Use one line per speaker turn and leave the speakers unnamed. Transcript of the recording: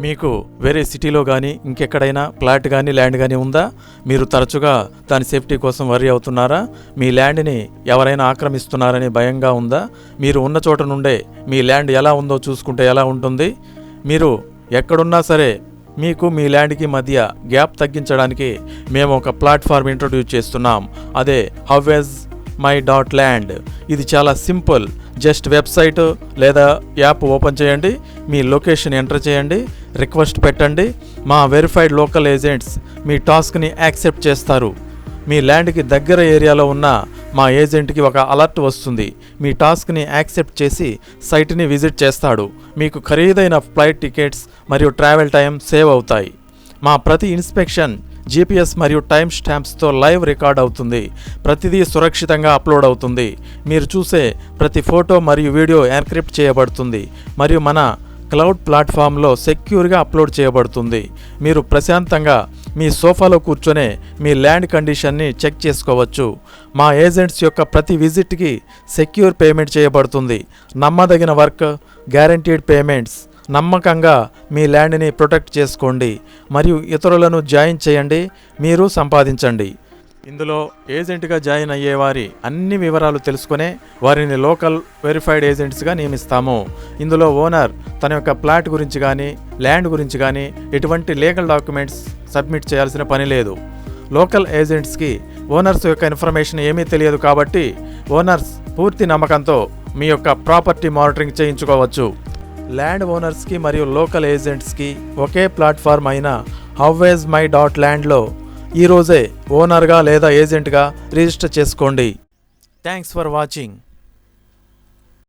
మీకు వేరే సిటీలో కానీ ఇంకెక్కడైనా ప్లాట్ కానీ ల్యాండ్ కానీ ఉందా? మీరు తరచుగా దాని సేఫ్టీ కోసం వర్రీ అవుతున్నారా? మీ ల్యాండ్ని ఎవరైనా ఆక్రమిస్తున్నారని భయంగా ఉందా? మీరు ఉన్న చోట నుండే మీ ల్యాండ్ ఎలా ఉందో చూసుకుంటే ఎలా ఉంటుంది? మీరు ఎక్కడున్నా సరే మీకు మీ ల్యాండ్కి మధ్య గ్యాప్ తగ్గించడానికి మేము ఒక ప్లాట్ఫామ్ ఇంట్రొడ్యూస్ చేస్తున్నాం. అదే HowIsMy.land. ఇది చాలా సింపుల్. జస్ట్ వెబ్సైట్ లేదా యాప్ ఓపెన్ చేయండి, మీ లొకేషన్ ఎంటర్ చేయండి, రిక్వెస్ట్ పెట్టండి. మా వెరిఫైడ్ లోకల్ ఏజెంట్స్ మీ టాస్క్ని యాక్సెప్ట్ చేస్తారు. మీ ల్యాండ్కి దగ్గర ఏరియాలో ఉన్న మా ఏజెంట్కి ఒక అలర్ట్ వస్తుంది. మీ టాస్క్ని యాక్సెప్ట్ చేసి సైట్ని విజిట్ చేస్తాడు. మీకు ఖరీదైన ఫ్లైట్ టికెట్స్ మరియు ట్రావెల్ టైం సేవ్ అవుతాయి. మా ప్రతి ఇన్స్పెక్షన్ GPS మరియు టైం స్టాంప్స్తో లైవ్ రికార్డ్ అవుతుంది. ప్రతిదీ సురక్షితంగా అప్లోడ్ అవుతుంది. మీరు చూసే ప్రతి ఫోటో మరియు వీడియో ఎన్క్రిప్ట్ చేయబడుతుంది మరియు మన క్లౌడ్ ప్లాట్ఫామ్లో సెక్యూర్గా అప్లోడ్ చేయబడుతుంది. మీరు ప్రశాంతంగా మీ సోఫాలో కూర్చొనే మీ ల్యాండ్ కండిషన్ని చెక్ చేసుకోవచ్చు. మా ఏజెంట్స్ యొక్క ప్రతి విజిట్కి సెక్యూర్ పేమెంట్ చేయబడుతుంది. నమ్మదగిన వర్క్, గ్యారంటీడ్ పేమెంట్స్. నమ్మకంగా మీ ల్యాండ్ని ప్రొటెక్ట్ చేసుకోండి మరియు ఇతరులను జాయిన్ చేయండి, మీరు సంపాదించండి. ఇందులో ఏజెంట్గా జాయిన్ అయ్యేవారి అన్ని వివరాలు తెలుసుకునే వారిని లోకల్ వెరిఫైడ్ ఏజెంట్స్గా నియమిస్తాము. ఇందులో ఓనర్ తన యొక్క ప్లాట్ గురించి కానీ ల్యాండ్ గురించి కానీ ఎటువంటి లీగల్ డాక్యుమెంట్స్ సబ్మిట్ చేయాల్సిన పని లేదు. లోకల్ ఏజెంట్స్కి ఓనర్స్ యొక్క ఇన్ఫర్మేషన్ ఏమీ తెలియదు కాబట్టి ఓనర్స్ పూర్తి నమ్మకంతో మీ యొక్క ప్రాపర్టీ మానిటరింగ్ చేయించుకోవచ్చు. ల్యాండ్ ఓనర్స్కి మరియు లోకల్ ఏజెంట్స్కి ఒకే ప్లాట్ఫామ్ అయిన HowIsMy.landలో ఈరోజే ఓనర్గా లేదా ఏజెంట్గా రిజిస్టర్ చేసుకోండి. Thanks for watching.